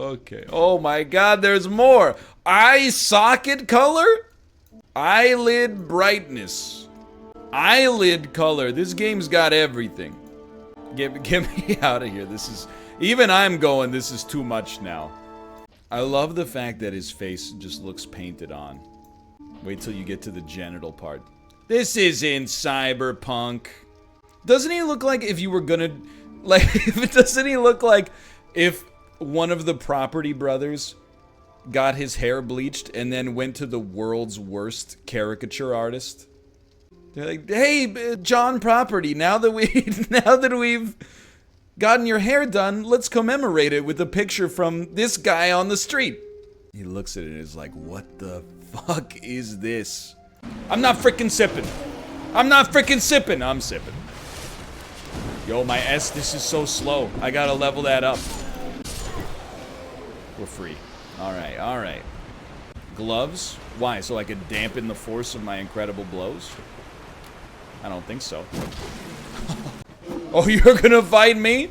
Okay. Oh my god, there's more. Eye socket color? Eyelid brightness. Eyelid color. This game's got everything. Get me out of here. This is... Even I'm going, this is too much now. I love the fact that his face just looks painted on. Wait till you get to the genital part. This isn't cyberpunk. Doesn't he look like if you were gonna... Like, doesn't he look like if one of the Property brothers got his hair bleached and then went to the world's worst caricature artist? They're like, hey, John Property, now that we've gotten your hair done, let's commemorate it with a picture from this guy on the street. He looks at it and is like, what the fuck is this? I'm not freaking sipping. I'm not freaking sipping. I'm sipping. Yo, my this is so slow. I gotta level that up. We're free. Alright, alright. Gloves? Why? So I could dampen the force of my incredible blows? I don't think so. Oh, you're gonna fight me?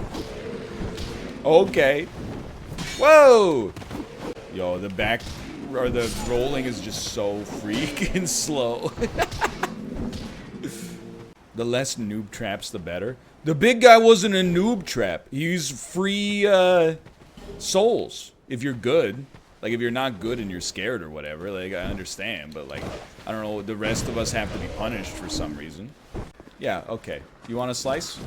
Okay. Whoa! Yo, the back, or the rolling is just so freaking slow. The less noob traps, the better. The big guy wasn't a noob trap. He used free, souls. If you're good. Like, if you're not good and you're scared or whatever, like, I understand. But, like, I don't know, the rest of us have to be punished for some reason. Yeah, okay. You want a slice?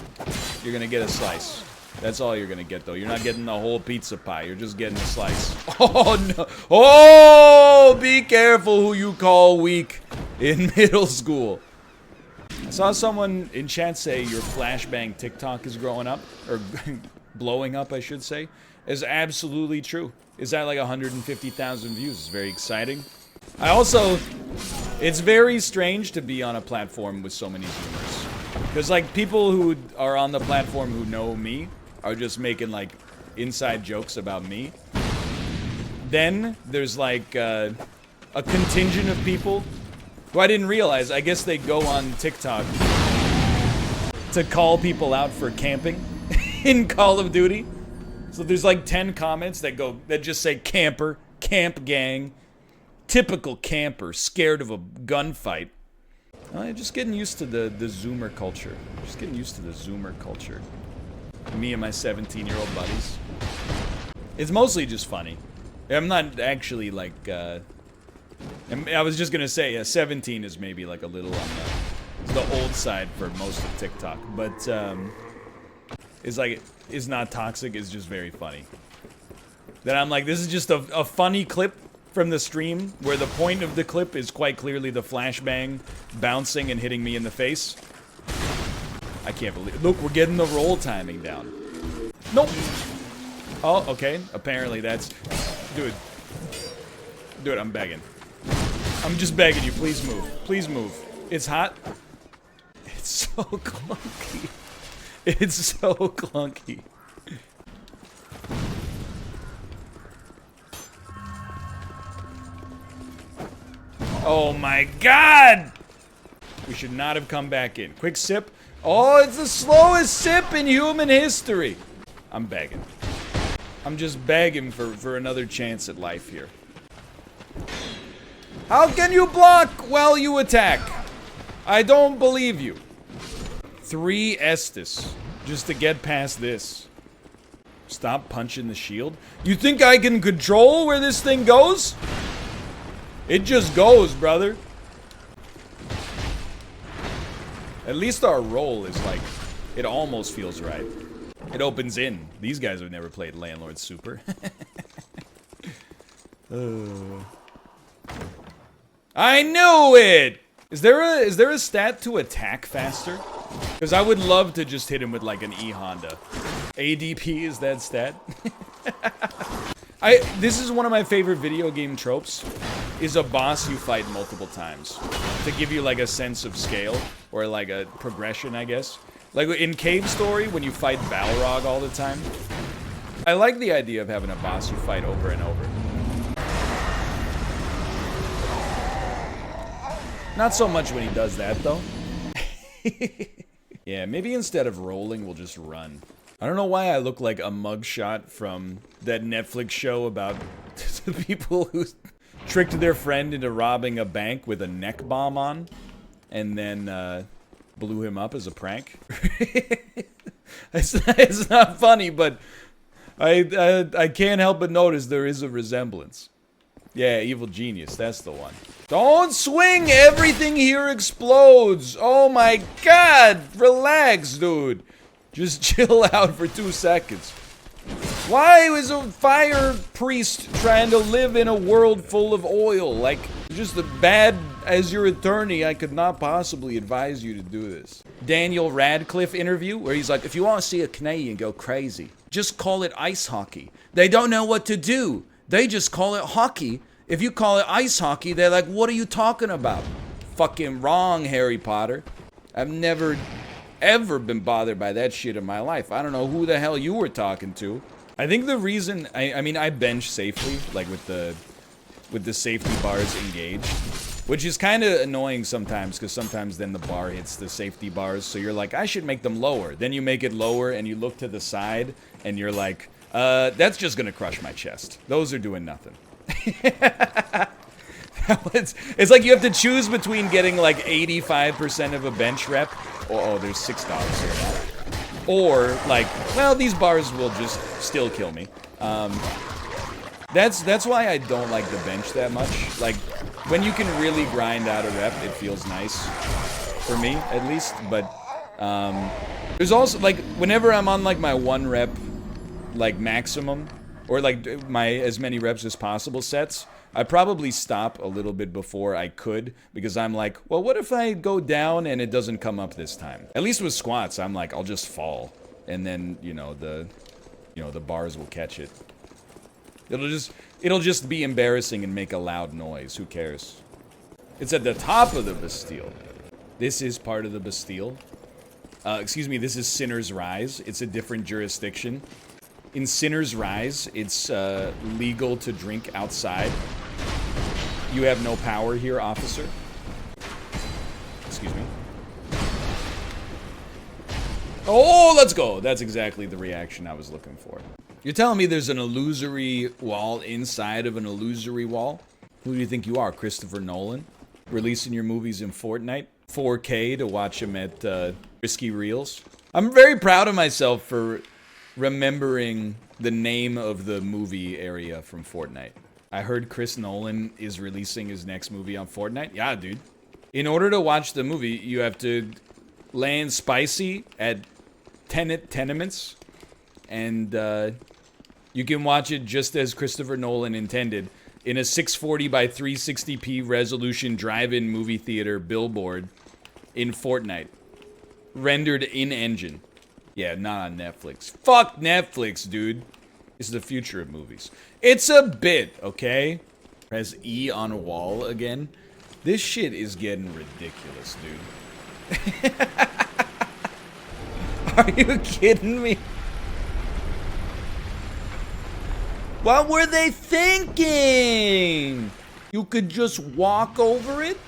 You're gonna get a slice. That's all you're gonna get, though. You're not getting the whole pizza pie. You're just getting a slice. Oh, no. Oh, be careful who you call weak in middle school. I saw someone in chat say your flashbang TikTok is growing up. Or blowing up, I should say. Is absolutely true. It's at like 150,000 views. It's very exciting. I also... It's very strange to be on a platform with so many Zoomers. Because, like, people who are on the platform who know me are just making, like, inside jokes about me. Then, there's, like, a contingent of people who I didn't realize. I guess they go on TikTok to call people out for camping in Call of Duty. So there's, like, 10 comments that just say camper, camp gang, typical camper, scared of a gunfight. Just getting used to the Zoomer culture. Just getting used to the Zoomer culture. Me and my 17-year-old buddies. It's mostly just funny. I'm not actually like, I was just gonna say, 17 is maybe like a little on the old side for most of TikTok. But, it's like, it's not toxic, it's just very funny. Then I'm like, this is just a funny clip from the stream, where the point of the clip is quite clearly the flashbang bouncing and hitting me in the face. I can't believe... Look, we're getting the roll timing down. Nope. Oh, okay. Apparently that's... Dude. Dude, I'm begging. I'm just begging you. Please move. Please move. It's hot. It's so clunky. It's so clunky. Oh my god! We should not have come back in. Quick sip. Oh, it's the slowest sip in human history. I'm begging. I'm just begging for another chance at life here. How can you block while you attack? I don't believe you. 3 Estus just to get past this. Stop punching the shield. You think I can control where this thing goes? It just goes, brother. At least our roll is like, it almost feels right. It opens in. These guys have never played Landlord Super. I knew it! Is there a stat to attack faster? Because I would love to just hit him with like an E-Honda. ADP is that stat? This is one of my favorite video game tropes, is a boss you fight multiple times. To give you like a sense of scale, or like a progression, I guess. Like in Cave Story, when you fight Balrog all the time. I like the idea of having a boss you fight over and over. Not so much when he does that, though. Yeah, maybe instead of rolling, we'll just run. I don't know why I look like a mugshot from that Netflix show about the people who tricked their friend into robbing a bank with a neck bomb on, and then blew him up as a prank. It's not funny, but I can't help but notice there is a resemblance. Yeah, Evil Genius, that's the one. Don't swing! Everything here explodes! Oh my god! Relax, dude. Just chill out for 2 seconds. Why was a fire priest trying to live in a world full of oil? Like, just as bad as your attorney, I could not possibly advise you to do this. Daniel Radcliffe interview, where he's like, if you want to see a Canadian go crazy, just call it ice hockey. They don't know what to do. They just call it hockey. If you call it ice hockey, they're like, what are you talking about? Fucking wrong, Harry Potter. I've never, ever been bothered by that shit in my life. I don't know who the hell you were talking to. I think the reason, I mean, I bench safely, like with the safety bars engaged, which is kind of annoying sometimes, because sometimes then the bar hits the safety bars, so you're like, I should make them lower. Then you make it lower, and you look to the side, and you're like, that's just gonna crush my chest. Those are doing nothing. It's like you have to choose between getting like 85% of a bench rep. Oh, there's $6 here now. Or like, well, these bars will just still kill me. That's why I don't like the bench that much. Like, when you can really grind out a rep, it feels nice for me, at least. But there's also like, whenever I'm on like my 1 rep, like maximum, or like my as many reps as possible sets, I probably stop a little bit before I could, because I'm like, well, what if I go down and it doesn't come up this time? At least with squats, I'm like, I'll just fall, and then the bars will catch it. It'll just be embarrassing and make a loud noise. Who cares? It's at the top of the Bastille. This is part of the Bastille. Excuse me, this is Sinner's Rise. It's a different jurisdiction. In Sinner's Rise, it's legal to drink outside. You have no power here, officer. Excuse me. Oh, let's go. That's exactly the reaction I was looking for. You're telling me there's an illusory wall inside of an illusory wall? Who do you think you are, Christopher Nolan? Releasing your movies in Fortnite? 4K to watch them at Risky Reels? I'm very proud of myself for remembering the name of the movie area from Fortnite. I heard Chris Nolan is releasing his next movie on Fortnite. Yeah, dude. In order to watch the movie, you have to land spicy at tenements, and you can watch it just as Christopher Nolan intended, in a 640 by 360p resolution drive-in movie theater billboard in Fortnite, rendered in-engine. Yeah, not on Netflix. Fuck Netflix, dude. This is the future of movies. It's a bit, okay? Press E on a wall again. This shit is getting ridiculous, dude. Are you kidding me? What were they thinking? You could just walk over it?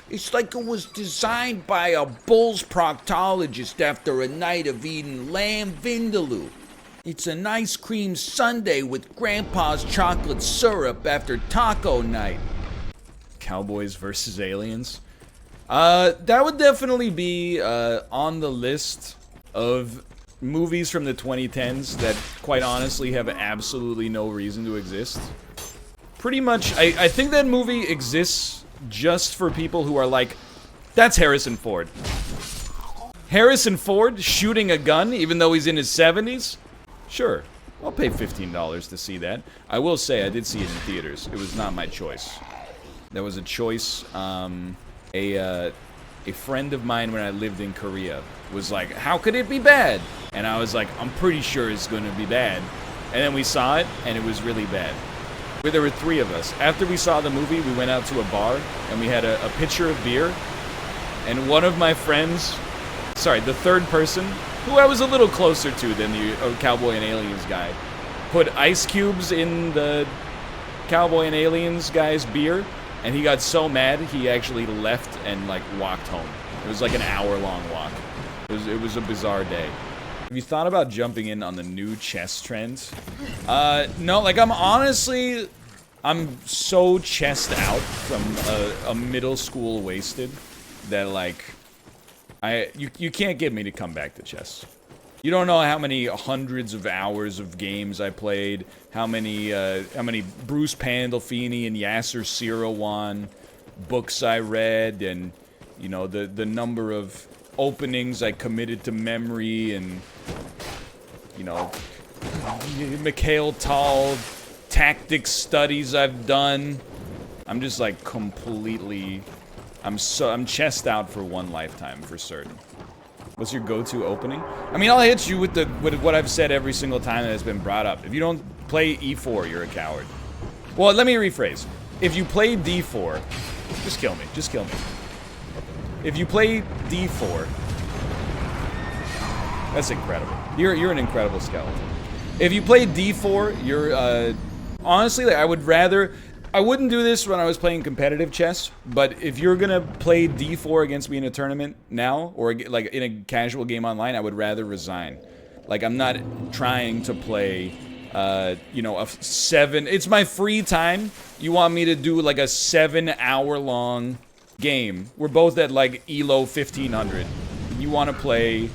It's like it was designed by a bull's proctologist after a night of eating lamb vindaloo. It's an ice cream sundae with grandpa's chocolate syrup after taco night. Cowboys versus aliens. That would definitely be on the list of movies from the 2010s that, quite honestly, have absolutely no reason to exist. Pretty much, I think that movie exists just for people who are like, that's Harrison Ford. Harrison Ford shooting a gun even though he's in his 70s? Sure, I'll pay $15 to see that. I will say I did see it in theaters. It was not my choice. That was a choice. A friend of mine when I lived in Korea was like, how could it be bad? And I was like, I'm pretty sure it's gonna be bad. And then we saw it, and it was really bad. But there were 3 of us. After we saw the movie, we went out to a bar, and we had a pitcher of beer. And one of my friends, sorry, the third person, who I was a little closer to than the Cowboy and Aliens guy, put ice cubes in the Cowboy and Aliens guy's beer, and he got so mad he actually left and like walked home. It was like an hour-long walk. It was a bizarre day. Have you thought about jumping in on the new chess trends? No, like I'm so chessed out from a middle school wasted that like, you can't get me to come back to chess. You don't know how many hundreds of hours of games I played, how many Bruce Pandolfini and Yasser Seirawan books I read, and you know the number of openings I committed to memory, and you know Mikhail Tal tactics studies I've done. I'm just like completely, I'm chessed out for one lifetime for certain. What's your go-to opening? I mean, I'll hit you with what I've said every single time that has been brought up. If you don't play E4, you're a coward. Well, let me rephrase. If you play D4, just kill me. Just kill me. If you play D4, that's incredible. You're an incredible skeleton. If you play D4, you're honestly, like, I wouldn't do this when I was playing competitive chess, but if you're gonna play D4 against me in a tournament now, or like in a casual game online, I would rather resign. Like, I'm not trying to play, you know, it's my free time. You want me to do like a 7-hour-long game. We're both at like ELO 1500. You want to play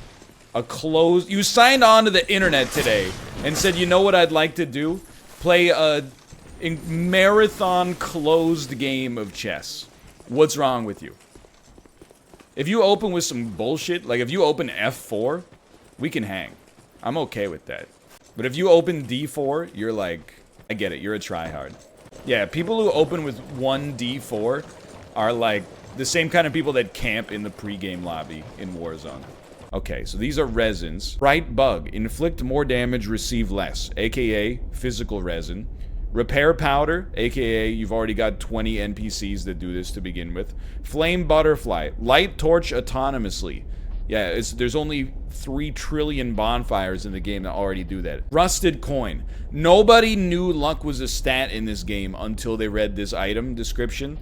a closed... You signed on to the internet today and said, you know what I'd like to do? Play a marathon closed game of chess. What's wrong with you? If you open with some bullshit, like if you open F4, we can hang. I'm okay with that. But if you open D4, you're like, I get it, you're a tryhard. Yeah, people who open with 1 D4 are like the same kind of people that camp in the pregame lobby in Warzone. Okay, so these are resins. Bright bug, inflict more damage, receive less, aka physical resin. Repair powder, aka you've already got 20 NPCs that do this to begin with. Flame butterfly, light torch autonomously. Yeah, there's only 3 trillion bonfires in the game that already do that. Rusted coin. Nobody knew luck was a stat in this game until they read this item description.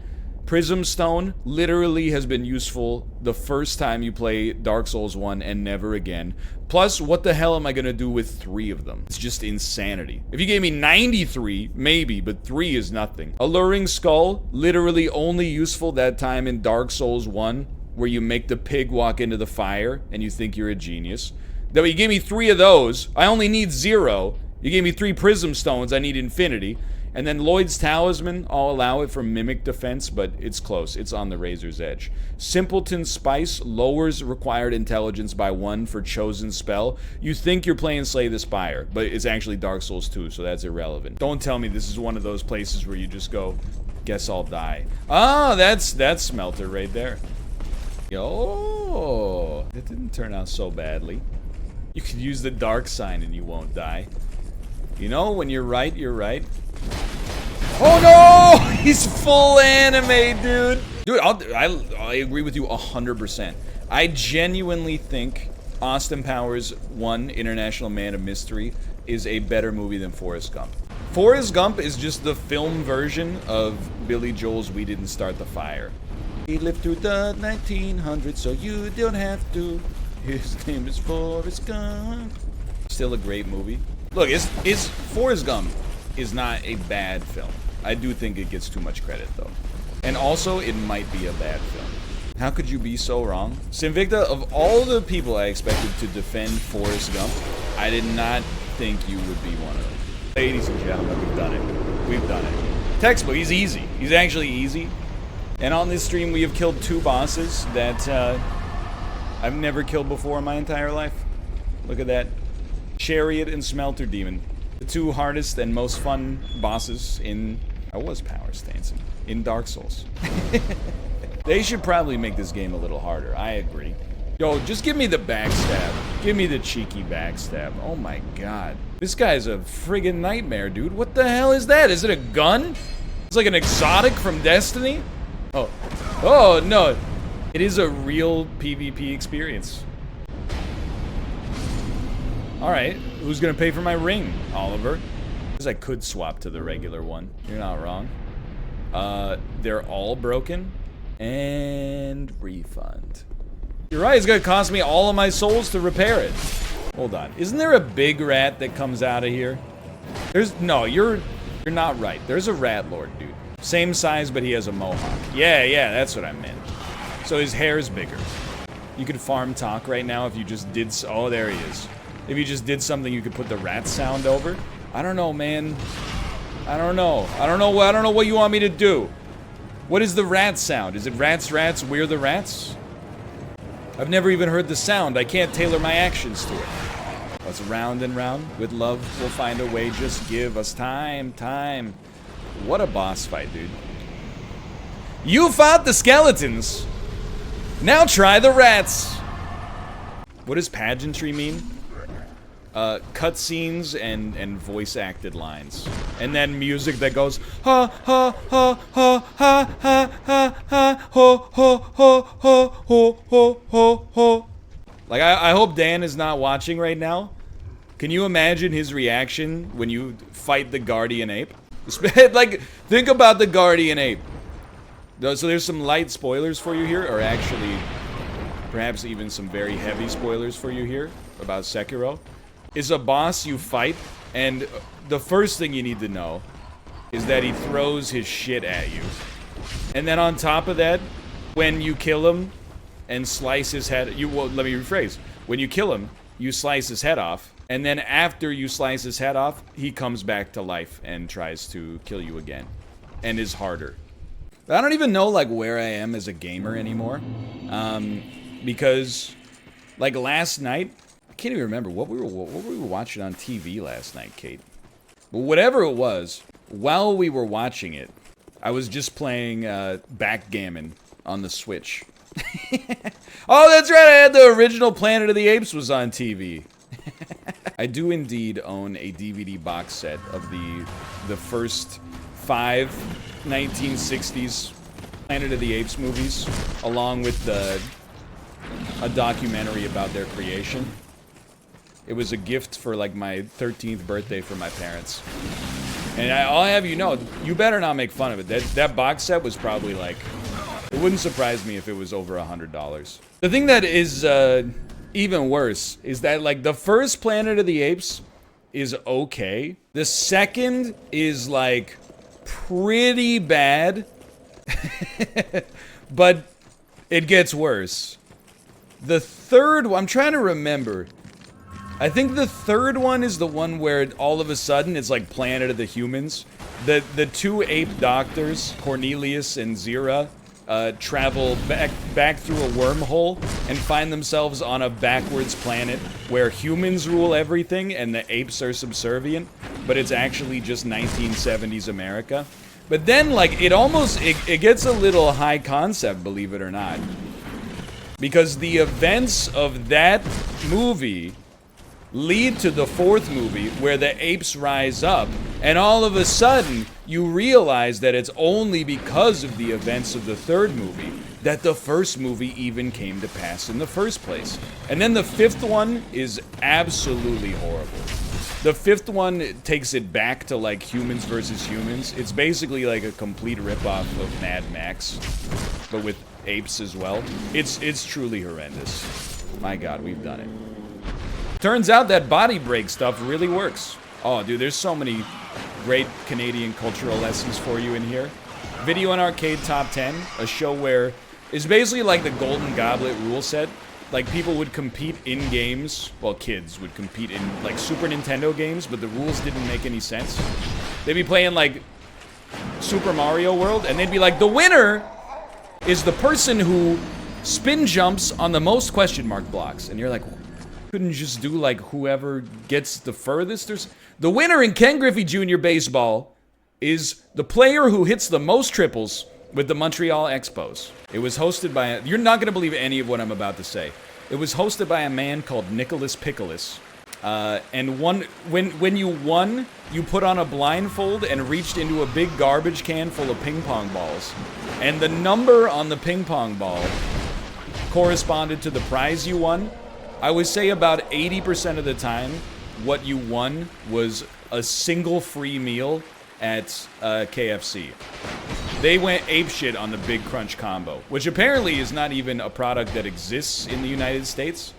Prism Stone literally has been useful the first time you play Dark Souls 1 and never again. Plus, what the hell am I gonna do with 3 of them? It's just insanity. If you gave me 93, maybe, but 3 is nothing. Alluring Skull, literally only useful that time in Dark Souls 1, where you make the pig walk into the fire and you think you're a genius. Though you gave me 3 of those, I only need 0. You gave me 3 Prism Stones, I need infinity. And then Lloyd's Talisman, I'll allow it for Mimic Defense, but it's close. It's on the razor's edge. Simpleton Spice lowers required intelligence by 1 for chosen spell. You think you're playing Slay the Spire, but it's actually Dark Souls 2, so that's irrelevant. Don't tell me this is one of those places where you just go, guess I'll die. Ah, that's Smelter right there. Yo, that didn't turn out so badly. You can use the dark sign and you won't die. You know, when you're right, you're right. Oh no! He's full anime, dude! Dude, I agree with you 100%. I genuinely think Austin Powers 1, International Man of Mystery, is a better movie than Forrest Gump. Forrest Gump is just the film version of Billy Joel's We Didn't Start the Fire. He lived through the 1900s, so you don't have to. His name is Forrest Gump. Still a great movie. Look, Forrest Gump is not a bad film. I do think it gets too much credit, though. And also, it might be a bad film. How could you be so wrong? Sinvicta, of all the people I expected to defend Forrest Gump, I did not think you would be one of them. Ladies and gentlemen, we've done it. We've done it. Textbook, he's easy. He's actually easy. And on this stream, we have killed 2 bosses that I've never killed before in my entire life. Look at that. Chariot and Smelter Demon. The 2 hardest and most fun bosses in... I was power stancing. In Dark Souls. They should probably make this game a little harder. I agree. Yo, just give me the backstab. Give me the cheeky backstab. Oh my god. This guy's a friggin' nightmare, dude. What the hell is that? Is it a gun? It's like an exotic from Destiny? Oh. Oh, no. It is a real PvP experience. Alright, who's gonna pay for my ring, Oliver? Because I could swap to the regular one. You're not wrong. They're all broken. And refund. You're right, it's gonna cost me all of my souls to repair it. Hold on. Isn't there a big rat that comes out of here? No, you're not right. There's a rat lord, dude. Same size, but he has a mohawk. Yeah, that's what I meant. So his hair's bigger. You could farm talk right now if you just did... Oh, there he is. If you just did something, you could put the rat sound over. I don't know, man. I don't know what you want me to do. What is the rat sound? Is it rats, we're the rats? I've never even heard the sound. I can't tailor my actions to it. It's round and round. With love, we'll find a way. Just give us time. What a boss fight, dude. You fought the skeletons. Now try the rats. What does pageantry mean? Cutscenes and voice-acted lines. And then music that goes ha ha ha ha ha ha ha ha ho ho ho ho ho ho ho ho. Like, I hope Dan is not watching right now. Can you imagine his reaction when you fight the guardian ape? Like, think about the guardian ape. So there's some light spoilers for you here, or actually, perhaps even some very heavy spoilers for you here about Sekiro. It's a boss you fight, and the first thing you need to know is that he throws his shit at you. And then on top of that, when you kill him and slice his head... Well, let me rephrase. When you kill him, you slice his head off, and then after you slice his head off, he comes back to life and tries to kill you again. And is harder. I don't even know, like, where I am as a gamer anymore. Because, like, last night... I can't even remember what we were watching on TV last night, Kate. But whatever it was, while we were watching it, I was just playing backgammon on the Switch. Oh, that's right, I had the original Planet of the Apes was on TV. I do indeed own a DVD box set of the first 5 1960s Planet of the Apes movies, along with a documentary about their creation. It was a gift for, like, my 13th birthday from my parents. And I'll have you know, you better not make fun of it. That box set was probably, like... It wouldn't surprise me if it was over $100. The thing that is even worse is that, like, the first Planet of the Apes is okay. The second is, like, pretty bad. But it gets worse. The third one... I'm trying to remember... I think the third one is the one where all of a sudden it's like Planet of the Humans. The two ape doctors, Cornelius and Zira, travel back through a wormhole and find themselves on a backwards planet where humans rule everything and the apes are subservient, but it's actually just 1970s America. But then, like, it gets a little high concept, believe it or not. Because the events of that movie lead to the fourth movie where the apes rise up, and all of a sudden you realize that it's only because of the events of the third movie that the first movie even came to pass in the first place. And then the fifth one is absolutely horrible. The fifth one takes it back to, like, humans versus humans. It's basically like a complete ripoff of Mad Max, but with apes as well. It's truly horrendous. My God, we've done it. Turns out that body break stuff really works. Oh, dude, there's so many great Canadian cultural lessons for you in here. Video and Arcade Top 10, a show where it's basically like the Golden Goblet rule set. Like, people would compete in games, well, kids would compete in, like, Super Nintendo games, but the rules didn't make any sense. They'd be playing, like, Super Mario World, and they'd be like, the winner is the person who spin jumps on the most question mark blocks. And you're like, couldn't just do, like, whoever gets the furthest? The winner in Ken Griffey Jr. Baseball is the player who hits the most triples with the Montreal Expos. It was hosted by you're not going to believe any of what I'm about to say. It was hosted by a man called Nicholas Pickles. And when you won, you put on a blindfold and reached into a big garbage can full of ping pong balls. And the number on the ping pong ball corresponded to the prize you won. I would say about 80% of the time, what you won was a single free meal at KFC. They went apeshit on the Big Crunch combo, which apparently is not even a product that exists in the United States.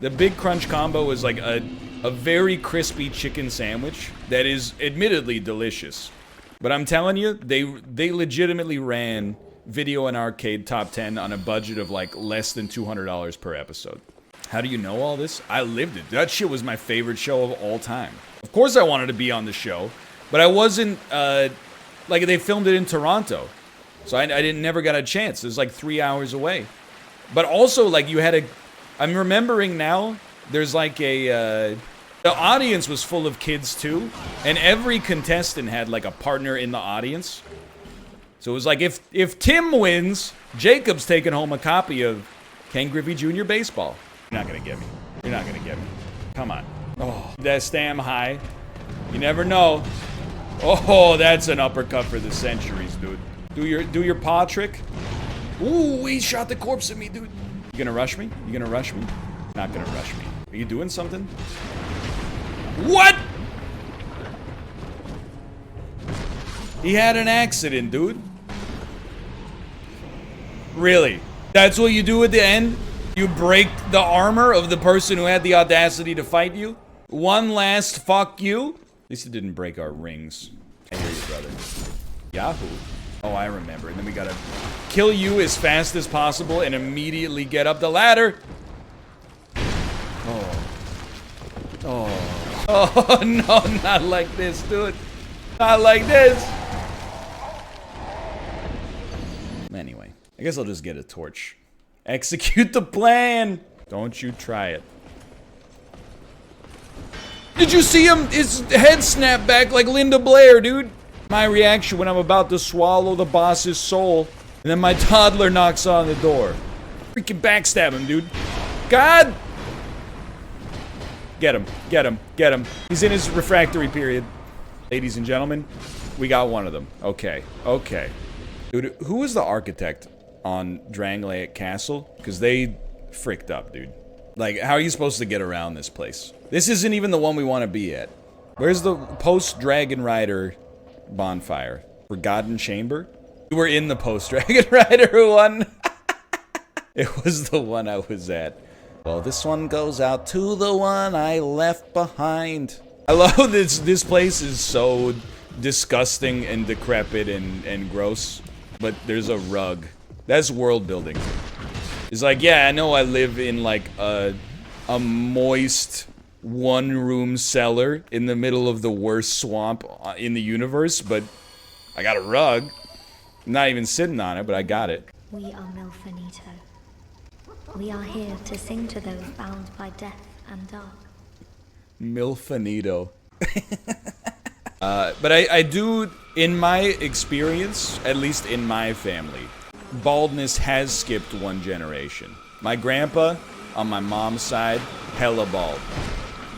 The Big Crunch combo is like a very crispy chicken sandwich that is admittedly delicious. But I'm telling you, they legitimately ran Video and Arcade Top 10 on a budget of like less than $200 per episode. How do you know all this? I lived it. That shit was my favorite show of all time. Of course I wanted to be on the show, but I wasn't, like they filmed it in Toronto. So I never got a chance. It was like 3 hours away. But also, like, you had I'm remembering now, there's like the audience was full of kids too, and every contestant had like a partner in the audience. So it was like, if Tim wins, Jacob's taking home a copy of Ken Griffey Jr. Baseball. You're not gonna get me. You're not gonna get me. Come on. Oh, that stam high. You never know. Oh, that's an uppercut for the centuries, dude. Do your paw trick. Ooh, he shot the corpse at me, dude. You gonna rush me? You gonna rush me? Not gonna rush me. Are you doing something? What? He had an accident, dude. Really? That's what you do at the end? You break the armor of the person who had the audacity to fight you? One last fuck you? At least it didn't break our rings. I hear you, brother. Yahoo. Oh, I remember. And then we gotta kill you as fast as possible and immediately get up the ladder. Oh. Oh. Oh, no, not like this, dude. Not like this. Anyway, I guess I'll just get a torch. Execute the plan! Don't you try it. Did you see him? His head snapped back like Linda Blair, dude. My reaction when I'm about to swallow the boss's soul, and then my toddler knocks on the door. Freaking backstab him, dude. God! Get him, get him, get him. He's in his refractory period. Ladies and gentlemen, we got one of them. Okay, okay. Dude, who was the architect on Drangleic Castle? Because they fricked up, dude. Like, how are you supposed to get around this place? This isn't even the one we want to be at. Where's the post-Dragon Rider bonfire? Forgotten Chamber? We were in the post-Dragon Rider one. It was the one I was at. Well, this one goes out to the one I left behind. I love this place is so disgusting and decrepit and gross. But there's a rug. That's world building. It's like, yeah, I know I live in like a moist one-room cellar in the middle of the worst swamp in the universe, but I got a rug. I'm not even sitting on it, but I got it. We are Milfanito. We are here to sing to those bound by death and dark. Milfanito. But I do, in my experience, at least in my family, baldness has skipped one generation. My grandpa, on my mom's side, hella bald.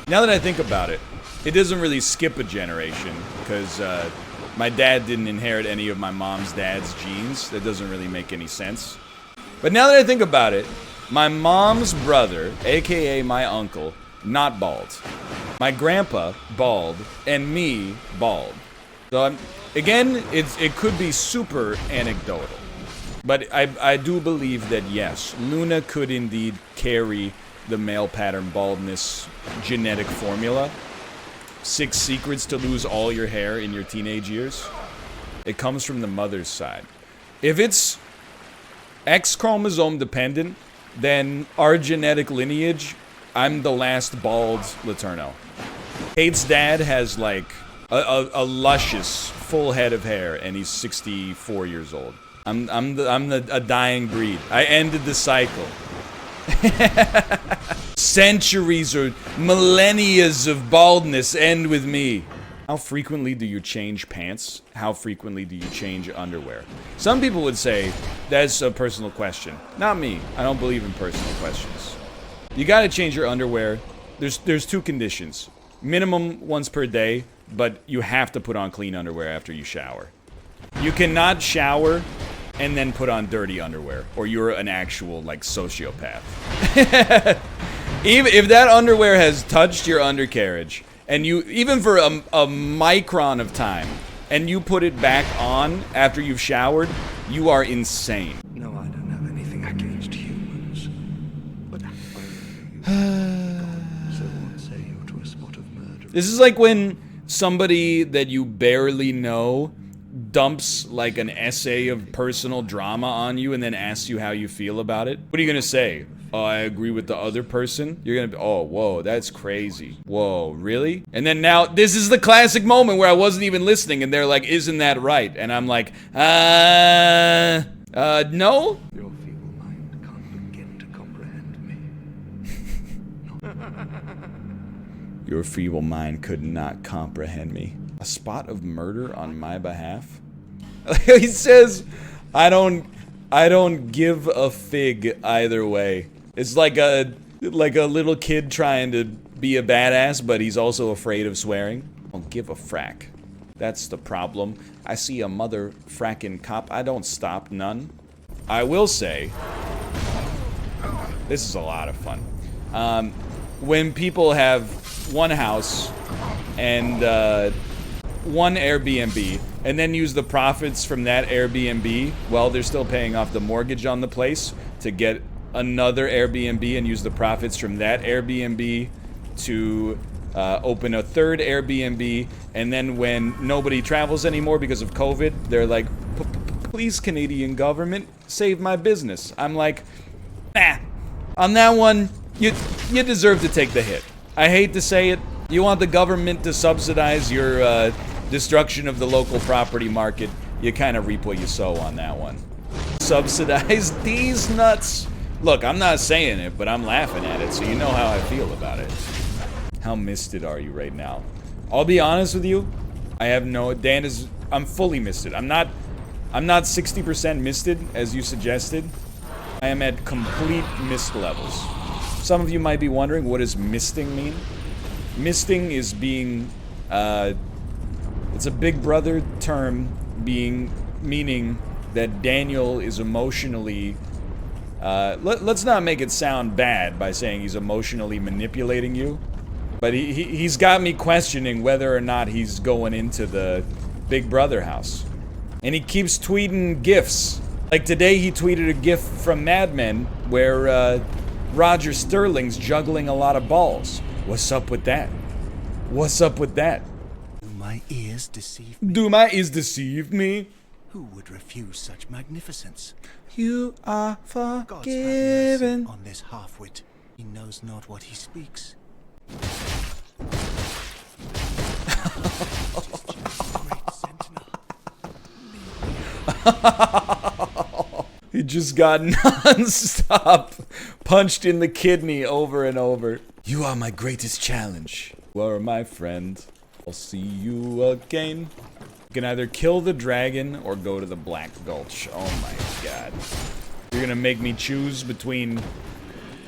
Now that I think about it, it doesn't really skip a generation, because my dad didn't inherit any of my mom's dad's genes. That doesn't really make any sense. But now that I think about it, my mom's brother, aka my uncle, not bald. My grandpa, bald, and me, bald. So again, it could be super anecdotal. But I do believe that yes, Luna could indeed carry the male pattern baldness genetic formula. 6 secrets to lose all your hair in your teenage years. It comes from the mother's side. If it's X chromosome dependent, then our genetic lineage, I'm the last bald Laterno. Kate's dad has like a luscious full head of hair, and he's 64 years old. I'm a dying breed. I ended the cycle. Centuries or millennia of baldness end with me. How frequently do you change pants? How frequently do you change underwear? Some people would say that's a personal question. Not me. I don't believe in personal questions. You gotta change your underwear. There's 2 conditions. Minimum once per day, but you have to put on clean underwear after you shower. You cannot shower and then put on dirty underwear, or you're an actual, like, sociopath. Even if that underwear has touched your undercarriage, and you, even for a micron of time, and you put it back on after you've showered, you are insane. No, I don't have anything against humans. But This is like when somebody that you barely know dumps like an essay of personal drama on you and then asks you how you feel about it. What are you gonna say? Oh, I agree with the other person? You're gonna be, oh, whoa, that's crazy. Whoa, really? And then now, this is the classic moment where I wasn't even listening and they're like, isn't that right? And I'm like, no? Your feeble mind can't begin to comprehend me. Your feeble mind could not comprehend me. A spot of murder on my behalf? He says, I don't give a fig either way. It's like a little kid trying to be a badass, but he's also afraid of swearing. I don't give a frack. That's the problem. I see a mother frackin' cop. I don't stop none. I will say, this is a lot of fun. When people have one house and one Airbnb, and then use the profits from that Airbnb while they're still paying off the mortgage on the place to get another Airbnb and use the profits from that Airbnb to open a third Airbnb, and then when nobody travels anymore because of COVID, they're like, please, Canadian government, save my business. I'm like, nah. On that one, you deserve to take the hit. I hate to say it. You want the government to subsidize your destruction of the local property market. You kind of reap what you sow on that one. Subsidize these nuts. Look, I'm not saying it, but I'm laughing at it, so you know how I feel about it. How misted are you right now? I'll be honest with you. I have no... I'm fully misted. I'm not 60% misted, as you suggested. I am at complete mist levels. Some of you might be wondering, what does misting mean? Misting is being... it's a Big Brother term meaning that Daniel is emotionally... let's not make it sound bad by saying he's emotionally manipulating you. But he's got me questioning whether or not he's going into the Big Brother house. And he keeps tweeting GIFs. Like today he tweeted a GIF from Mad Men where Roger Sterling's juggling a lot of balls. What's up with that? What's up with that? Do my ears deceive me? Do my ears deceive me? Who would refuse such magnificence? You are God's have forgiven. mercy on this half-wit. He knows not what he speaks. He just got non-stop punched in the kidney over and over. You are my greatest challenge. You are my friend. I'll see you again. You can either kill the dragon or go to the Black Gulch. Oh my god. You're gonna make me choose between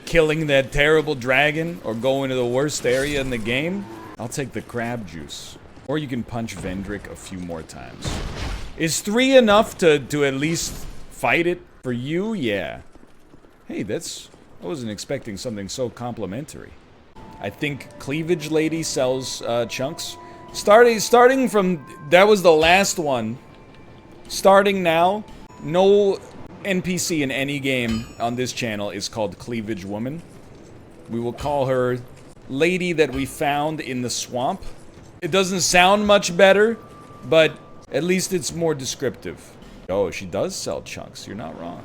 killing that terrible dragon or going to the worst area in the game? I'll take the crab juice. Or you can punch Vendrick a few more times. Is 3 enough to at least fight it? For you, yeah. Hey, I wasn't expecting something so complimentary. I think Cleavage Lady sells chunks. Starting from, that was the last one. Starting now, no NPC in any game on this channel is called Cleavage Woman. We will call her Lady that we found in the swamp. It doesn't sound much better, but at least it's more descriptive. Oh, she does sell chunks. You're not wrong.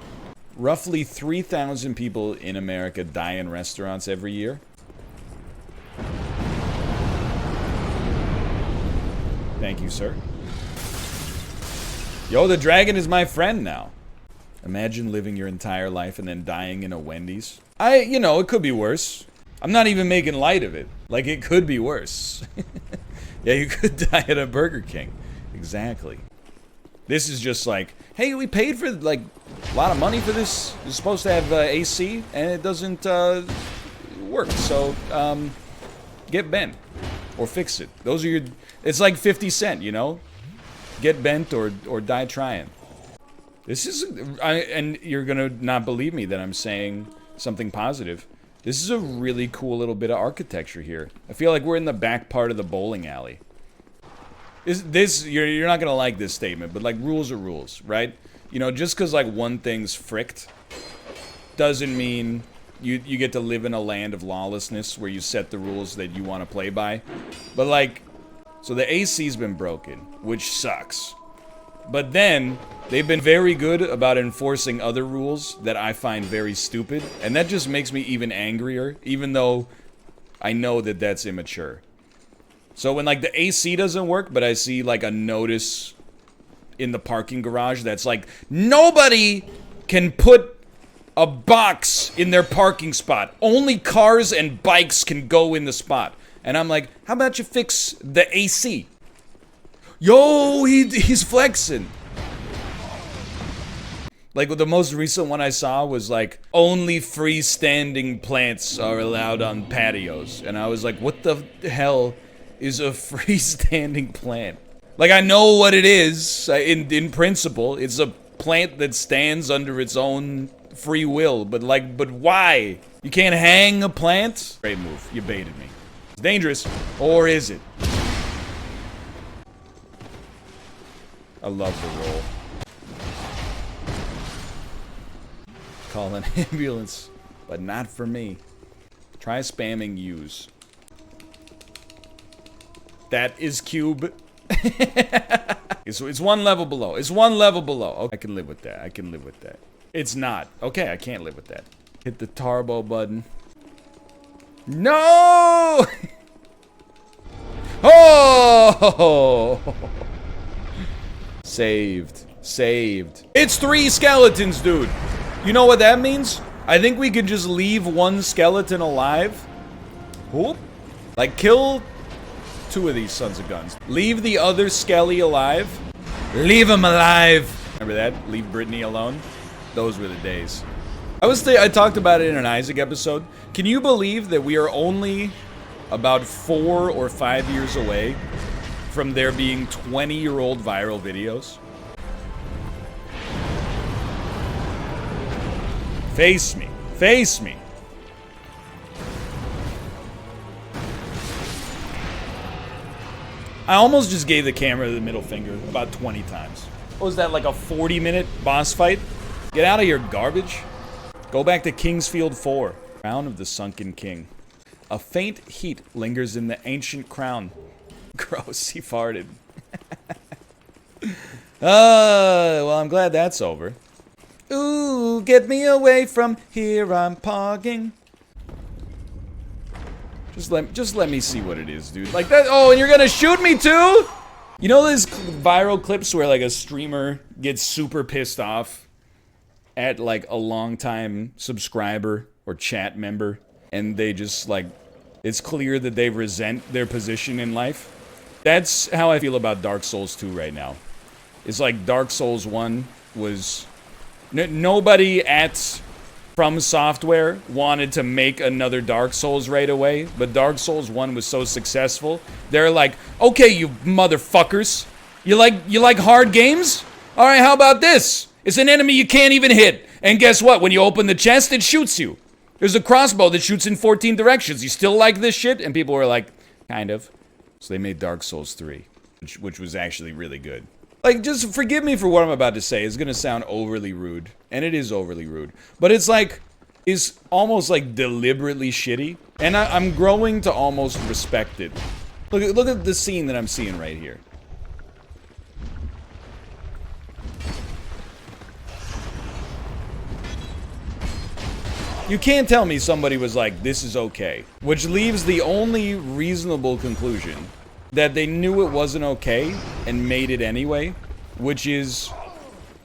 Roughly 3,000 people in America die in restaurants every year. Thank you, sir. Yo, the dragon is my friend now. Imagine living your entire life and then dying in a Wendy's. You know, it could be worse. I'm not even making light of it. Like, it could be worse. Yeah, you could die at a Burger King. Exactly. This is just like, hey, we paid for, like, a lot of money for this. It's supposed to have AC, and it doesn't work. So, get bent. Or fix it. Those are your... It's like 50 Cent, you know? Get bent or die trying. This is... and you're gonna not believe me that I'm saying something positive. This is a really cool little bit of architecture here. I feel like we're in the back part of the bowling alley. You're not gonna like this statement, but like, rules are rules, right? You know, just because like one thing's fricked doesn't mean You get to live in a land of lawlessness where you set the rules that you want to play by. But like, so the AC's been broken, which sucks. But then, they've been very good about enforcing other rules that I find very stupid. And that just makes me even angrier, even though I know that that's immature. So when like the AC doesn't work, but I see like a notice in the parking garage that's like, nobody can put a box in their parking spot. Only cars and bikes can go in the spot. And I'm like, how about you fix the AC? Yo, he's flexing. Like, the most recent one I saw was like, only freestanding plants are allowed on patios. And I was like, what the hell is a freestanding plant? Like, I know what it is, in principle. It's a plant that stands under its own free will. But like, but why? You can't hang a plant? Great move, you baited me. It's dangerous, or is it? I love the roll. Call an ambulance, but not for me. Try spamming use. That is cube. It's one level below. It's one level below. Okay, I can live with that. I can live with that. It's not. Okay, I can't live with that. Hit the turbo button. No! Oh! Saved. Saved. It's 3 skeletons, dude. You know what that means? I think we could just leave one skeleton alive. Whoop. Like, kill 2 of these sons of guns. Leave the other skelly alive. Leave him alive. Remember that? Leave Brittany alone. Those were the days. I talked about it in an Isaac episode. Can you believe that we are only about 4 or 5 years away from there being 20-year-old viral videos? Face me. Face me. I almost just gave the camera the middle finger about 20 times. What was that, like a 40-minute boss fight? Get out of here, garbage. Go back to Kingsfield 4. Crown of the Sunken King. A faint heat lingers in the ancient crown. Gross, he farted. Well, I'm glad that's over. Ooh, get me away from here, I'm pogging. Just let me see what it is, dude. Like that. Oh, and you're gonna shoot me too? You know those viral clips where like a streamer gets super pissed off at like a longtime subscriber or chat member, and they just like, it's clear that they resent their position in life? That's how I feel about Dark Souls 2 right now. It's like Dark Souls 1 was... Nobody at From Software wanted to make another Dark Souls right away, but Dark Souls 1 was so successful, they're like, okay, you motherfuckers, you like hard games? Alright, how about this? It's an enemy you can't even hit, and guess what? When you open the chest, it shoots you. There's a crossbow that shoots in 14 directions. You still like this shit? And people were like, kind of. So they made Dark Souls 3, which was actually really good. Like, just forgive me for what I'm about to say. It's gonna sound overly rude, and it is overly rude. But it's like, it's almost like deliberately shitty, and I'm growing to almost respect it. Look at the scene that I'm seeing right here. You can't tell me somebody was like, this is okay. Which leaves the only reasonable conclusion that they knew it wasn't okay and made it anyway, which is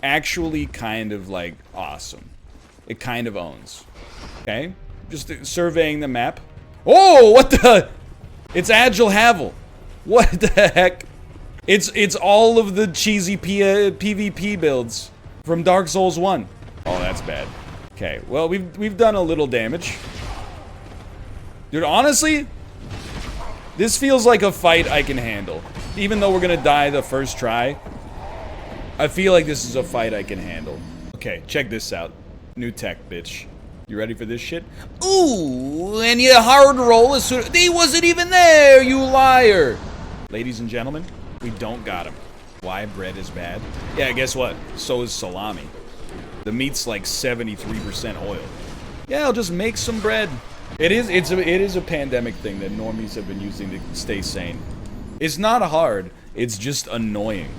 actually kind of like awesome. It kind of owns. Okay? Just surveying the map. Oh, what the? It's Agile Havel. What the heck? It's all of the cheesy PvP builds from Dark Souls 1. Oh, that's bad. Okay, well, we've done a little damage. Dude, honestly, this feels like a fight I can handle. Even though we're gonna die the first try, I feel like this is a fight I can handle. Okay, check this out. New tech, bitch. You ready for this shit? Ooh, and you hard roll as soon... He wasn't even there, you liar! Ladies and gentlemen, we don't got him. Why bread is bad? Yeah, guess what? So is salami. The meat's like 73% oil. Yeah, I'll just make some bread. It is a pandemic thing that normies have been using to stay sane. It's not hard. It's just annoying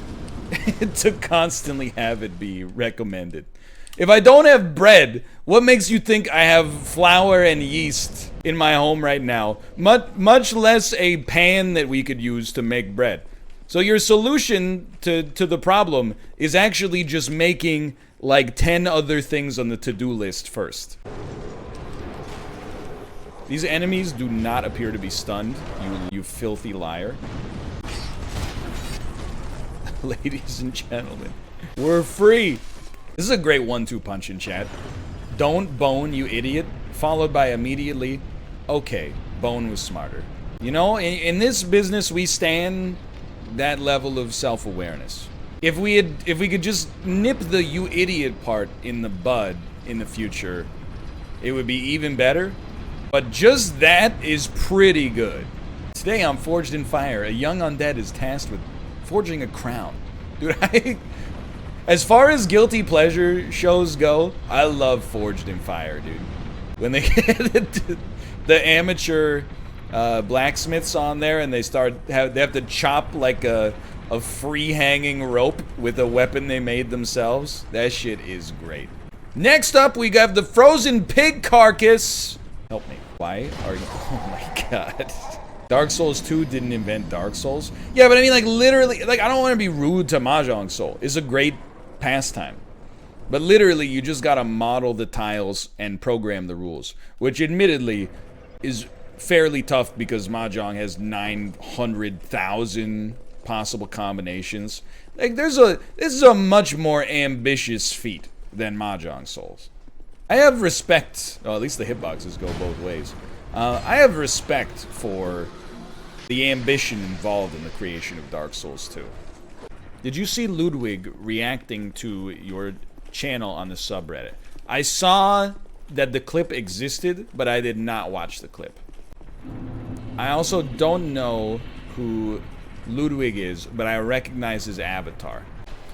to constantly have it be recommended. If I don't have bread, what makes you think I have flour and yeast in my home right now? Much less a pan that we could use to make bread. So your solution to the problem is actually just making like 10 other things on the to-do list first. These enemies do not appear to be stunned, you filthy liar. Ladies and gentlemen, we're free. This is a great 1-2 punch in chat. Don't bone, you idiot. Followed by immediately, okay, bone was smarter. You know, in this business, we stand that level of self-awareness. If we could just nip the you idiot part in the bud in the future, it would be even better. But just that is pretty good. Today on Forged in Fire, a young undead is tasked with forging a crown. Dude, as far as guilty pleasure shows go, I love Forged in Fire, dude. When they get the amateur blacksmiths on there and they have to chop like a free hanging rope with a weapon they made themselves, that shit is great. Next up, we got the frozen pig carcass. Help me. Why are you? Oh my god. Dark Souls 2 didn't invent Dark Souls. Yeah, but I mean, like, literally, like, I don't want to be rude to Mahjong Soul. It's a great pastime. But literally, you just gotta model the tiles and program the rules. Which, admittedly, is fairly tough because Mahjong has 900,000 possible combinations. Like, this is a much more ambitious feat than Mahjong Souls. I have respect, well, at least the hitboxes go both ways. I have respect for the ambition involved in the creation of Dark Souls 2. Did you see Ludwig reacting to your channel on the subreddit? I saw that the clip existed, but I did not watch the clip. I also don't know who Ludwig is, but I recognize his avatar.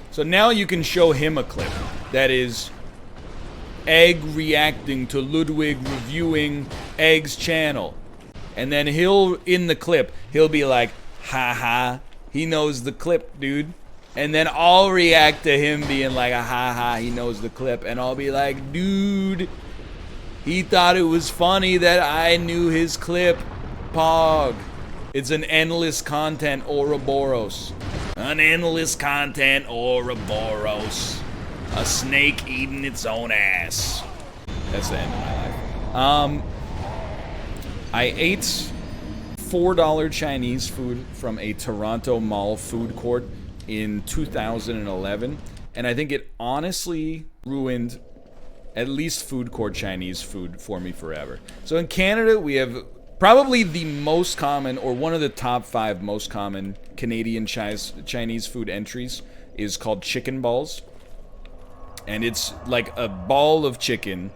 So now you can show him a clip that is Egg reacting to Ludwig reviewing Egg's channel. And then in the clip, he'll be like, haha, he knows the clip, dude. And then I'll react to him being like, haha, he knows the clip. And I'll be like, dude, he thought it was funny that I knew his clip. Pog. It's an endless content Ouroboros. An endless content Ouroboros. A snake eating its own ass. That's the end of my life. I ate $4 Chinese food from a Toronto mall food court in 2011, and I think it honestly ruined at least food court Chinese food for me forever. So in Canada, we have probably the most common, or one of the top 5 most common Canadian Chinese food entries is called chicken balls. And it's like a ball of chicken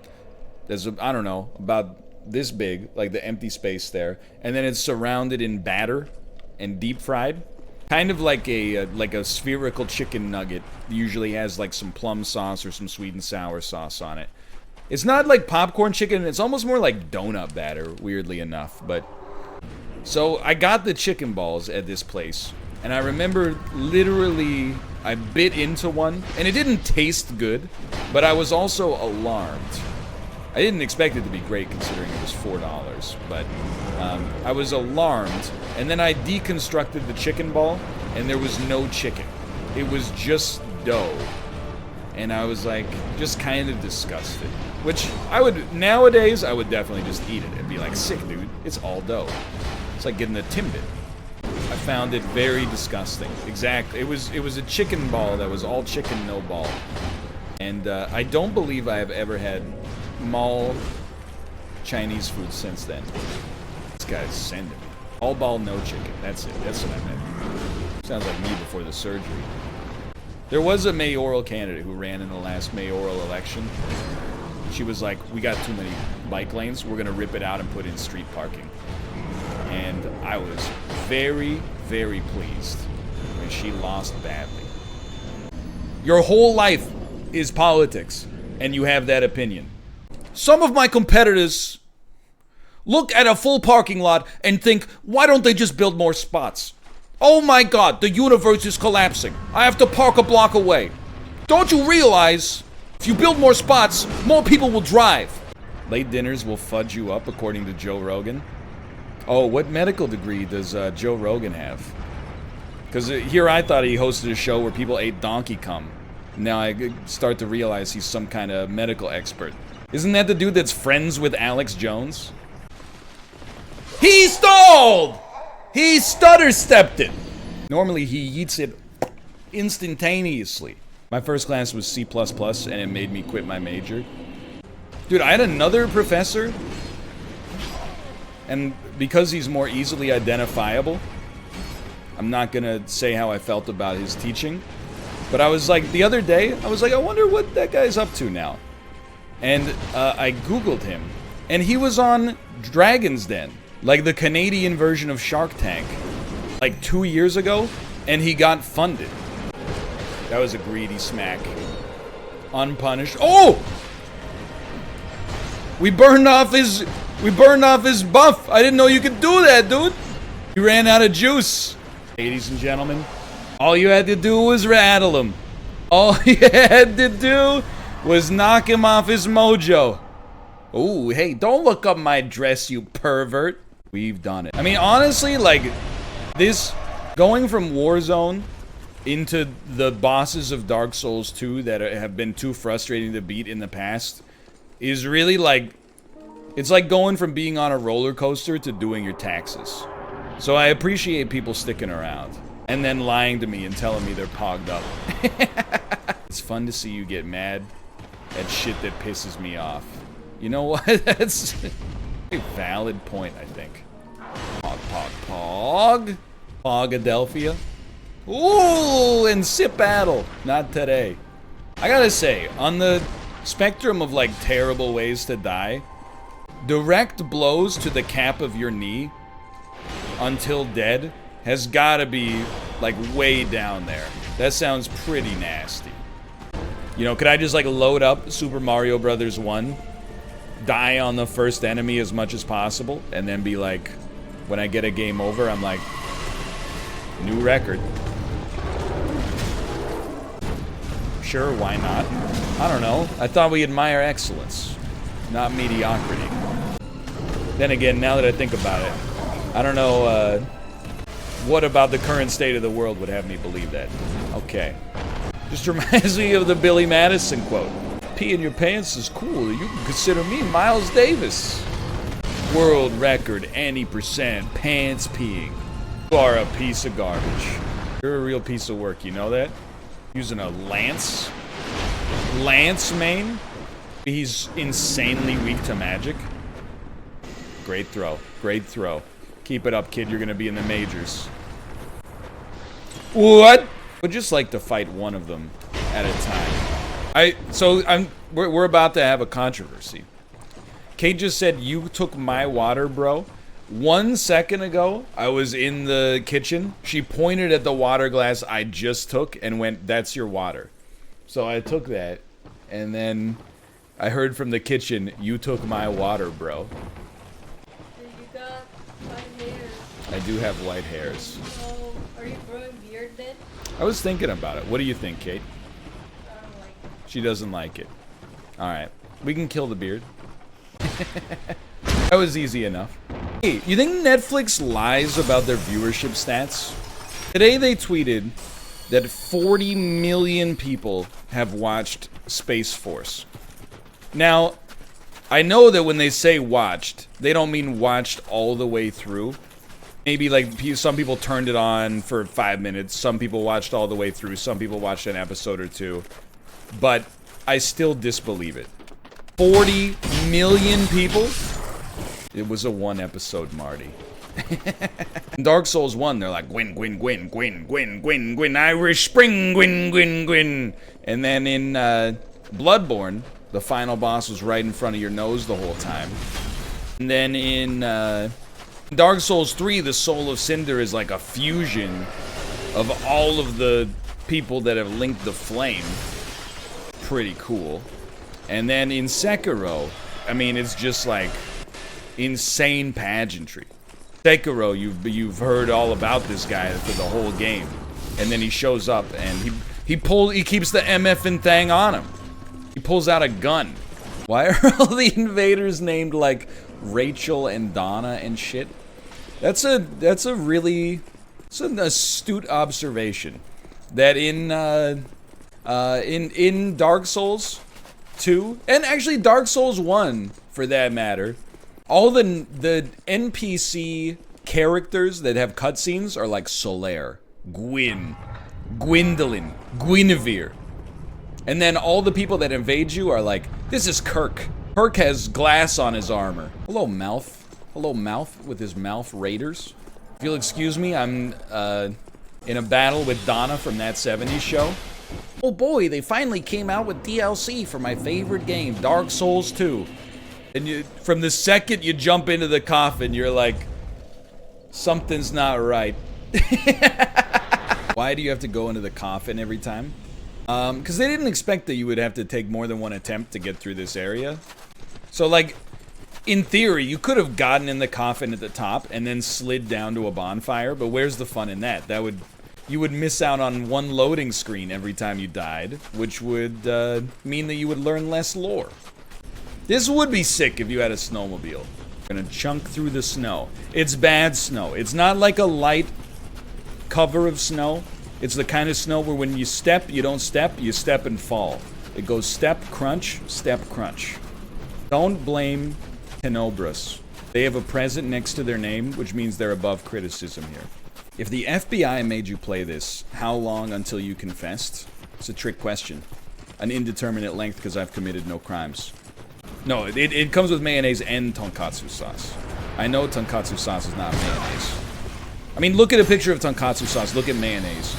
that's, I don't know, about this big, like the empty space there. And then it's surrounded in batter and deep fried. Kind of like a spherical chicken nugget. Usually has like some plum sauce or some sweet and sour sauce on it. It's not like popcorn chicken, it's almost more like donut batter, weirdly enough. But so I got the chicken balls at this place. And I remember literally, I bit into one, and it didn't taste good, but I was also alarmed. I didn't expect it to be great considering it was $4, but I was alarmed, and then I deconstructed the chicken ball, and there was no chicken. It was just dough. And I was like, just kind of disgusted. Which nowadays, I would definitely just eat it and be like, sick dude, it's all dough. It's like getting a Timbit. I found it very disgusting. Exactly. It was a chicken ball that was all chicken, no ball. And I don't believe I have ever had mall Chinese food since then. This guy's sending me. All ball, no chicken. That's it. That's what I meant. Sounds like me before the surgery. There was a mayoral candidate who ran in the last mayoral election. She was like, we got too many bike lanes. We're going to rip it out and put in street parking. And I was very, very pleased when she lost badly. Your whole life is politics, and you have that opinion. some of my competitors look at a full parking lot and think, why don't they just build more spots? Oh my god, the universe is collapsing. I have to park a block away. Don't you realize, if you build more spots, more people will drive? Late dinners will fudge you up, according to Joe Rogan. Oh, what medical degree does Joe Rogan have? Because here I thought he hosted a show where people ate donkey cum. Now I start to realize he's some kind of medical expert. Isn't that the dude that's friends with Alex Jones? He stalled! He stutter-stepped it! Normally he eats it instantaneously. My first class was C++ and it made me quit my major. Dude, I had another professor, and because he's more easily identifiable, I'm not gonna say how I felt about his teaching, but I was like, the other day, I was like, I wonder what that guy's up to now. And I Googled him, and he was on Dragon's Den, like the Canadian version of Shark Tank, like 2 years ago, and he got funded. That was a greedy smack. Unpunished. Oh! We burned off his buff. I didn't know you could do that, dude. He ran out of juice. Ladies and gentlemen, all you had to do was rattle him. All you had to do was knock him off his mojo. Ooh, hey, don't look up my dress, you pervert. We've done it. I mean, honestly, like, this, going from Warzone into the bosses of Dark Souls 2 that have been too frustrating to beat in the past, is really like, it's like going from being on a roller coaster to doing your taxes. So I appreciate people sticking around and then lying to me and telling me they're pogged up. It's fun to see you get mad at shit that pisses me off. You know what? That's a valid point, I think. Pog. Pogadelphia. Ooh, and sip battle. Not today. I gotta say, on the spectrum of like terrible ways to die, direct blows to the cap of your knee until dead has gotta be like way down there. That sounds pretty nasty. You know, could I just like load up Super Mario Brothers 1, die on the first enemy as much as possible, and then be like, when I get a game over, I'm like, new record. Sure, why not? I don't know. I thought we admire excellence, not mediocrity. Then again, now that I think about it, I don't know what about the current state of the world would have me believe that. Okay. Just reminds me of the Billy Madison quote. Pee in your pants is cool. You can consider me Miles Davis. World record, any percent pants peeing. You are a piece of garbage. You're a real piece of work, you know that? Using a lance main. He's insanely weak to magic. Great throw. Great throw. Keep it up, kid. You're gonna be in the majors. What? Would just like to fight one of them at a time. We're about to have a controversy. Kate just said, you took my water, bro. 1 second ago, I was in the kitchen. She pointed at the water glass I just took and went, that's your water. So I took that, and then I heard from the kitchen, you took my water, bro. You got white hair. I do have white hairs. So, are you growing beard then? I was thinking about it. What do you think, Kate? I don't like it. She doesn't like it. Alright. We can kill the beard. That was easy enough. Hey, you think Netflix lies about their viewership stats? Today they tweeted that 40 million people have watched Space Force. Now, I know that when they say watched, they don't mean watched all the way through. Maybe like some people turned it on for 5 minutes, some people watched all the way through, some people watched an episode or two. But I still disbelieve it. 40 million people? It was a one episode, Marty. In Dark Souls 1, they're like, Gwyn, Gwyn, Gwyn, Gwyn, Gwyn, Gwyn, Gwyn, Irish Spring, Gwyn, Gwyn, Gwyn. And then in Bloodborne, the final boss was right in front of your nose the whole time. And then in Dark Souls 3, the Soul of Cinder is like a fusion of all of the people that have linked the flame. Pretty cool. And then in Sekiro, I mean, it's just like insane pageantry. Sekiro, you've heard all about this guy for the whole game, and then he shows up and he keeps the MFing thing on him. He pulls out a gun. Why are all the invaders named like Rachel and Donna and shit? That's an astute observation. That in Dark Souls 2, and actually Dark Souls 1 for that matter, all the NPC characters that have cutscenes are like Solaire, Gwyn, Gwendolyn, Guinevere. And then all the people that invade you are like, this is Kirk. Kirk has glass on his armor. Hello, Mouth. Hello, Mouth with his mouth raiders. If you'll excuse me, I'm in a battle with Donna from that 70s show. Oh boy, they finally came out with DLC for my favorite game, Dark Souls 2. And from the second you jump into the coffin, you're like, something's not right. Why do you have to go into the coffin every time? Because they didn't expect that you would have to take more than one attempt to get through this area. So, like, in theory, you could have gotten in the coffin at the top and then slid down to a bonfire, but where's the fun in that? You would miss out on one loading screen every time you died, which would mean that you would learn less lore. This would be sick if you had a snowmobile. Gonna chunk through the snow. It's bad snow. It's not like a light cover of snow. It's the kind of snow where when you step, you don't step, you step and fall. It goes step, crunch, step, crunch. Don't blame Tenobris. They have a present next to their name, which means they're above criticism here. If the FBI made you play this, how long until you confessed? It's a trick question. An indeterminate length because I've committed no crimes. No, it comes with mayonnaise and tonkatsu sauce. I know tonkatsu sauce is not mayonnaise. I mean, look at a picture of tonkatsu sauce, look at mayonnaise.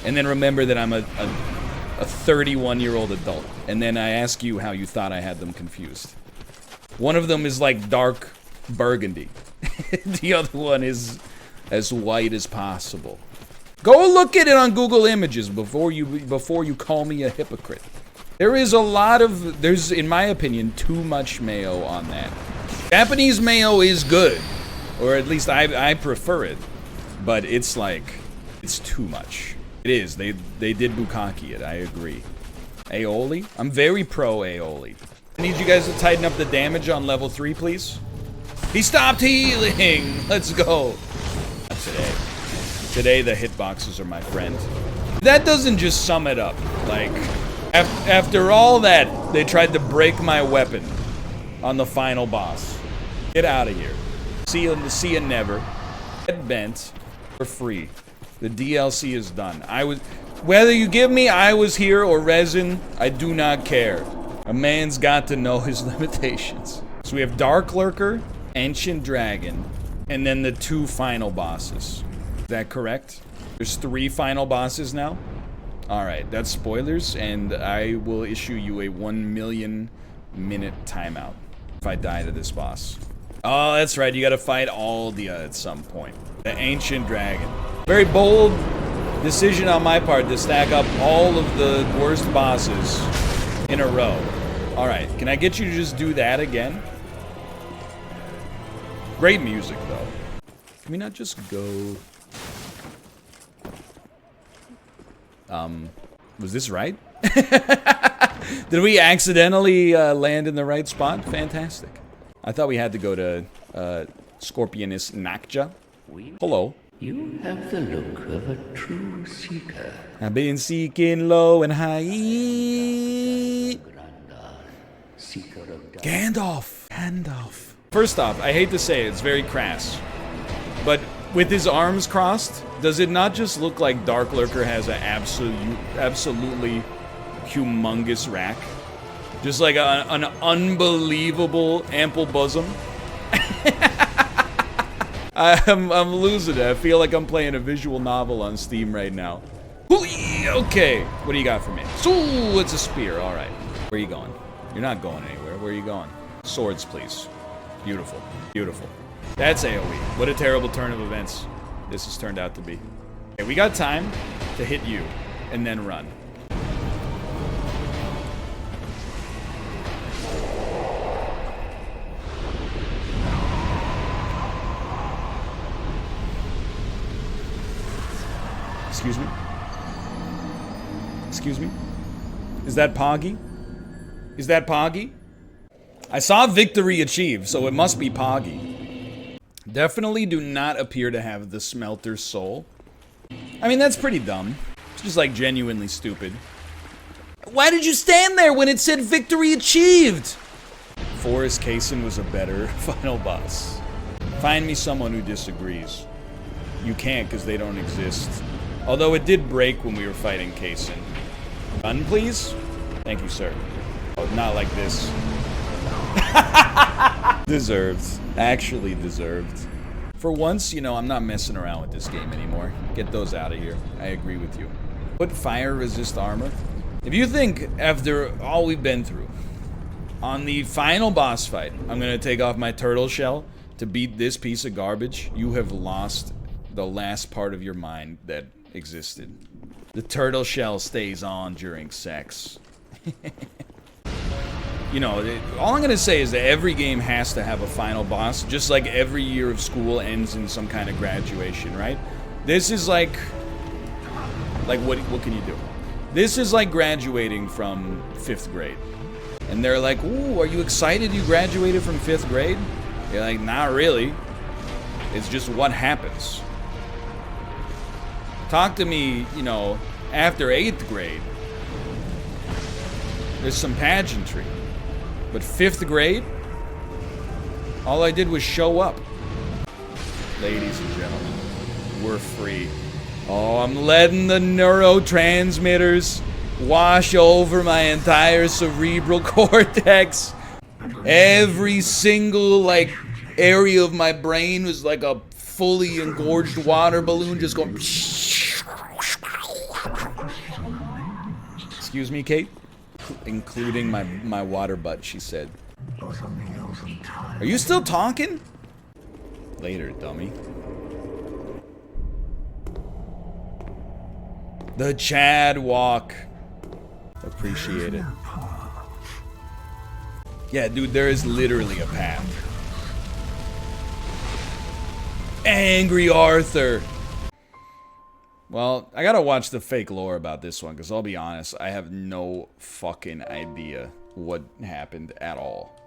And then remember that I'm a 31-year-old adult. And then I ask you how you thought I had them confused. One of them is like dark burgundy. The other one is as white as possible. Go look at it on Google Images before you call me a hypocrite. There's, in my opinion, too much mayo on that. Japanese mayo is good. Or at least I prefer it. But it's like, it's too much. It is. They did bukkake it, I agree. Aioli? I'm very pro aioli. I need you guys to tighten up the damage on level 3, please. He stopped healing! Let's go. Not today. Today the hitboxes are my friend. That doesn't just sum it up. Like, after all that, they tried to break my weapon on the final boss. Get out of here. See you never. Get bent for free. The DLC is done. Whether you give me I was here or resin, I do not care. A man's got to know his limitations. So we have Dark Lurker, Ancient Dragon, and then the 2 final bosses. Is that correct? There's 3 final bosses now? Alright, that's spoilers, and I will issue you a 1 million minute timeout if I die to this boss. Oh, that's right, you gotta fight Aldia at some point. The Ancient Dragon. Very bold decision on my part to stack up all of the worst bosses in a row. Alright, can I get you to just do that again? Great music, though. Can we not just go... was this right? Did we accidentally land in the right spot? Fantastic. I thought we had to go to Scorpionus Nakja. Hello. You have the look of a true seeker. I've been seeking low and high. Seeker of dark. Gandalf. First off, I hate to say it, it's very crass. But with his arms crossed, does it not just look like Dark Lurker has an absolutely humongous rack? Just like an unbelievable ample bosom? I'm losing it. I feel like I'm playing a visual novel on Steam right now. Okay, what do you got for me? So it's a spear, alright. Where are you going? You're not going anywhere. Where are you going? Swords, please. Beautiful. Beautiful. That's AoE. What a terrible turn of events this has turned out to be. Okay, we got time to hit you and then run. Excuse me? Excuse me? Is that Poggy? Is that Poggy? I saw victory achieved, so it must be Poggy. Definitely do not appear to have the smelter's soul. I mean, that's pretty dumb. It's just like genuinely stupid. Why did you stand there when it said victory achieved? Forrest Kaysen was a better final boss. Find me someone who disagrees. You can't because they don't exist. Although it did break when we were fighting Kaysen. Gun, please? Thank you, sir. Oh, not like this. Deserved. Actually deserved. For once, you know, I'm not messing around with this game anymore. Get those out of here. I agree with you. Put fire resist armor. If you think, after all we've been through, on the final boss fight, I'm gonna take off my turtle shell to beat this piece of garbage, you have lost the last part of your mind that existed. The turtle shell stays on during sex. You know, all I'm gonna say is that every game has to have a final boss, just like every year of school ends in some kind of graduation, right? This is like what can you do? This is like graduating from 5th grade. And they're like, ooh, are you excited you graduated from 5th grade? You're like, not really. It's just what happens. Talk to me, you know, after 8th grade. There's some pageantry. But 5th grade? All I did was show up. Ladies and gentlemen, we're free. Oh, I'm letting the neurotransmitters wash over my entire cerebral cortex. Every single, like, area of my brain was like a fully engorged water balloon just going... Excuse me, Kate? Including my water butt, she said. Are you still talking? Later, dummy. The Chad walk. Appreciate it. Yeah, dude, there is literally a path. Angry Arthur. Well, I gotta watch the fake lore about this one, because I'll be honest, I have no fucking idea what happened at all.